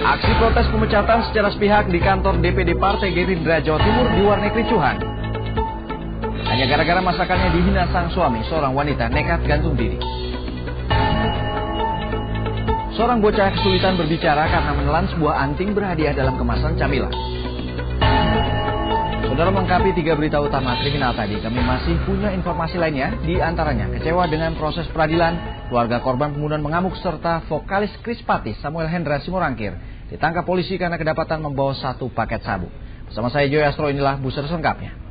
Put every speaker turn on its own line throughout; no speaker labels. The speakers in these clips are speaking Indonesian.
Aksi protes pemecatan secara sepihak di kantor DPD Partai Gerindra Jawa Timur diwarnai kericuhan. Hanya gara-gara masakannya dihina sang suami, seorang wanita nekat gantung diri. Seorang bocah kesulitan berbicara karena menelan sebuah anting berhadiah dalam kemasan camilan. Saudara, melengkapi 3 berita utama kriminal tadi, kami masih punya informasi lainnya, di antaranya kecewa dengan proses peradilan, keluarga korban pembunuhan mengamuk serta vokalis Krispati Samuel Hendra Simorangkir ditangkap polisi karena kedapatan membawa 1 paket sabu. Bersama saya Joy Astro, inilah buser selengkapnya.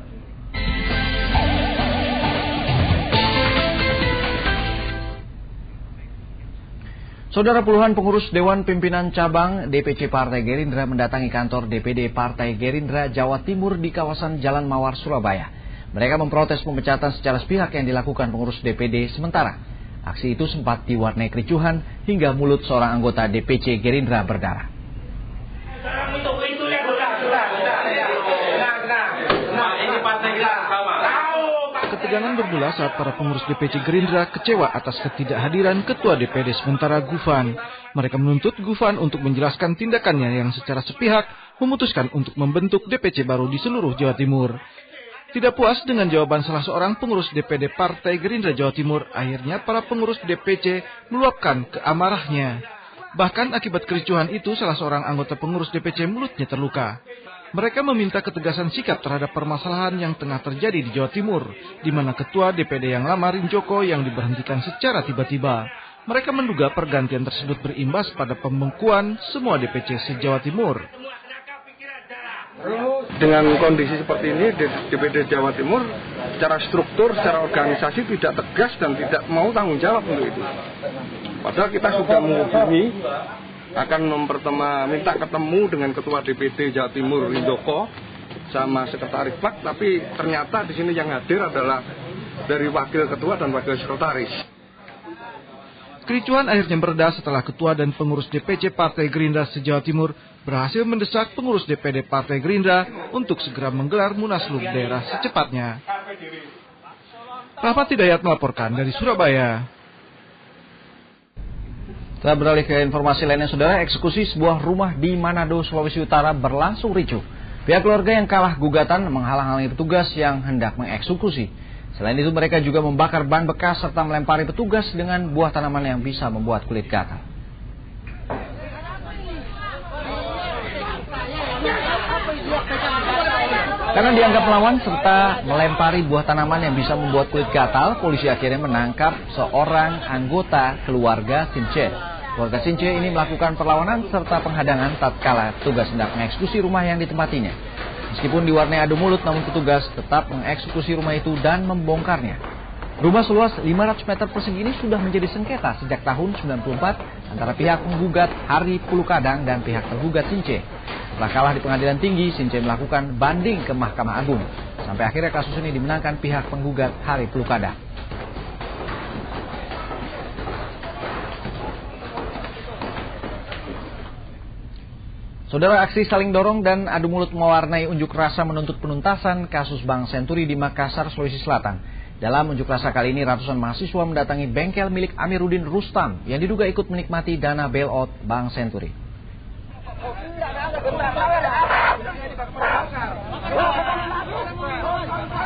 Saudara, puluhan pengurus Dewan Pimpinan Cabang DPC Partai Gerindra mendatangi kantor DPD Partai Gerindra Jawa Timur di kawasan Jalan Mawar, Surabaya. Mereka memprotes pemecatan secara sepihak yang dilakukan pengurus DPD sementara. Aksi itu sempat diwarnai kericuhan hingga mulut seorang anggota DPC Gerindra berdarah. Ketegangan bermula saat para pengurus DPC Gerindra kecewa atas ketidakhadiran Ketua DPD sementara Gufan. Mereka menuntut Gufan untuk menjelaskan tindakannya yang secara sepihak memutuskan untuk membentuk DPC baru di seluruh Jawa Timur. Tidak puas dengan jawaban salah seorang pengurus DPD Partai Gerindra Jawa Timur, akhirnya para pengurus DPC meluapkan keamarahnya. Bahkan akibat kericuhan itu salah seorang anggota pengurus DPC mulutnya terluka. Mereka meminta ketegasan sikap terhadap permasalahan yang tengah terjadi di Jawa Timur, di mana Ketua DPD yang lama Rinjoko yang diberhentikan secara tiba-tiba. Mereka menduga pergantian tersebut berimbas pada pembekuan semua DPC se-Jawa Timur.
Dengan kondisi seperti ini, DPD Jawa Timur secara struktur, secara organisasi tidak tegas dan tidak mau tanggung jawab untuk itu. Padahal kita sudah menghubungi, akan minta ketemu dengan Ketua DPD Jawa Timur Rinjoko sama Sekretaris PLAK, tapi ternyata di sini yang hadir adalah dari Wakil Ketua dan Wakil Sekretaris.
Kericuhan akhirnya mereda setelah Ketua dan pengurus DPC Partai Gerindra se-Jawa Timur berhasil mendesak pengurus DPD Partai Gerindra untuk segera menggelar Munaslup daerah secepatnya. Rahmat Hidayat melaporkan dari Surabaya.
Kita beralih ke informasi lainnya, saudara. Eksekusi sebuah rumah di Manado, Sulawesi Utara berlangsung ricuh. Pihak keluarga yang kalah gugatan menghalang-halangi petugas yang hendak mengeksekusi. Selain itu, mereka juga membakar ban bekas serta melempari petugas dengan buah tanaman yang bisa membuat kulit gatal. Karena dianggap melawan serta melempari buah tanaman yang bisa membuat kulit gatal, polisi akhirnya menangkap seorang anggota keluarga Since. Keluarga Since ini melakukan perlawanan serta penghadangan tatkala petugas hendak mengeksekusi rumah yang ditempatinya. Meskipun diwarnai adu mulut, namun petugas tetap mengeksekusi rumah itu dan membongkarnya. Rumah seluas 500 meter persegi ini sudah menjadi sengketa sejak tahun 1994 antara pihak penggugat Hari Pulukadang dan pihak tergugat Since. Setelah kalah di pengadilan tinggi, Since melakukan banding ke Mahkamah Agung. Sampai akhirnya kasus ini dimenangkan pihak penggugat Hari Pulukadang. Saudara, aksi saling dorong dan adu mulut mewarnai unjuk rasa menuntut penuntasan kasus Bank Senturi di Makassar, Sulawesi Selatan. Dalam unjuk rasa kali ini, ratusan mahasiswa mendatangi bengkel milik Amiruddin Rustam yang diduga ikut menikmati dana bailout Bank Senturi.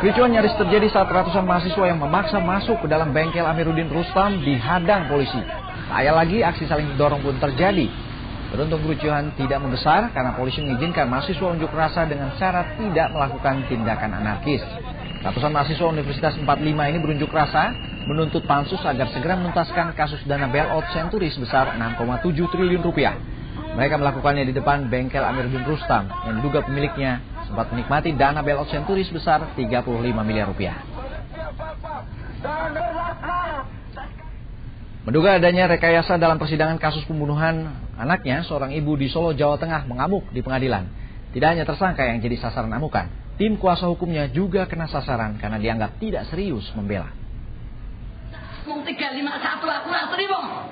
Kericuhan nyaris terjadi saat ratusan mahasiswa yang memaksa masuk ke dalam bengkel Amiruddin Rustam dihadang polisi. Tak ayal lagi, aksi saling dorong pun terjadi. Beruntung kericuhan tidak membesar karena polisi mengizinkan mahasiswa unjuk rasa dengan syarat tidak melakukan tindakan anarkis. Ratusan mahasiswa Universitas 45 ini berunjuk rasa menuntut Pansus agar segera menuntaskan kasus dana bailout Senturi sebesar 6,7 triliun rupiah. Mereka melakukannya di depan bengkel Amiruddin Rustam yang diduga pemiliknya sempat menikmati dana bailout Senturi sebesar 35 miliar rupiah. Menduga adanya rekayasa dalam persidangan kasus pembunuhan anaknya, seorang ibu di Solo, Jawa Tengah mengamuk di pengadilan. Tidak hanya tersangka yang jadi sasaran amukan, tim kuasa hukumnya juga kena sasaran karena dianggap tidak serius membela.
351 aku nggak terima.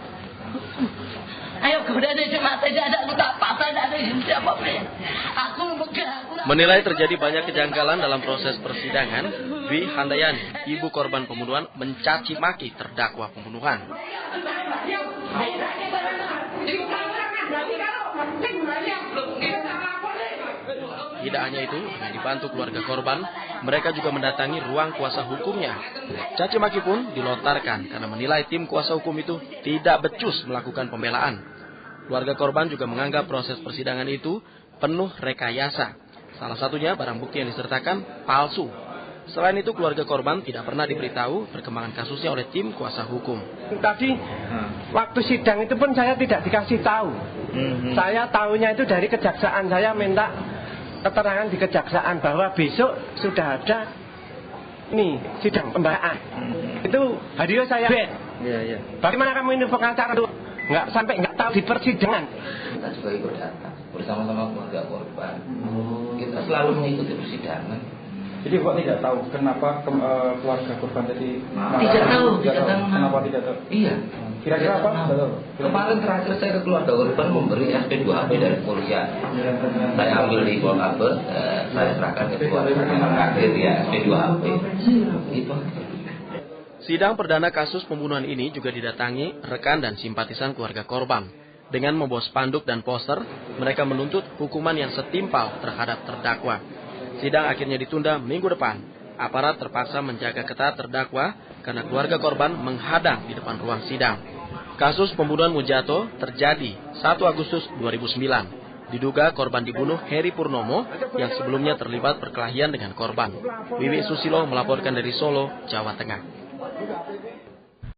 Ayo kemudian cuma tidak ada apa-apa, tidak ada siapa pun. Aku
menilai terjadi banyak kejanggalan dalam proses persidangan. Dwi Handayani, ibu korban pembunuhan, mencaci maki terdakwa pembunuhan. Tidak hanya itu, dengan dibantu keluarga korban, mereka juga mendatangi ruang kuasa hukumnya. Caci maki pun dilontarkan karena menilai tim kuasa hukum itu tidak becus melakukan pembelaan. Keluarga korban juga menganggap proses persidangan itu penuh rekayasa. Salah satunya barang bukti yang disertakan palsu. Selain itu, keluarga korban tidak pernah diberitahu perkembangan kasusnya oleh tim kuasa hukum.
Tadi waktu sidang itu pun saya tidak dikasih tahu. Saya tahunya itu dari kejaksaan. Saya minta keterangan di kejaksaan bahwa besok sudah ada sidang pembelaan. Itu hari saya bed. Bagaimana kamu info pengacara itu? Nggak tahu di persidangan.
Kita juga ikut datang bersama-sama keluarga korban. Kita selalu mengikuti persidangan.
Jadi Pak tidak tahu kenapa keluarga korban tadi
tidak tahu.
Kenapa tidak tahu?
Iya.
Kira-kira apa?
Kemarin terakhir saya ke keluarga korban memberi SP2HP dari kepolisian. Saya ambil di Polkabel, saya serahkan ke keluarga yang terakhir ya SP2HP. Itu.
Sidang perdana kasus pembunuhan ini juga didatangi rekan dan simpatisan keluarga korban. Dengan membawa spanduk dan poster, mereka menuntut hukuman yang setimpal terhadap terdakwa. Sidang akhirnya ditunda minggu depan. Aparat terpaksa menjaga ketat terdakwa karena keluarga korban menghadang di depan ruang sidang. Kasus pembunuhan Mujato terjadi 1 Agustus 2009. Diduga korban dibunuh Heri Purnomo yang sebelumnya terlibat perkelahian dengan korban. Wiwi Susilo melaporkan dari Solo, Jawa Tengah.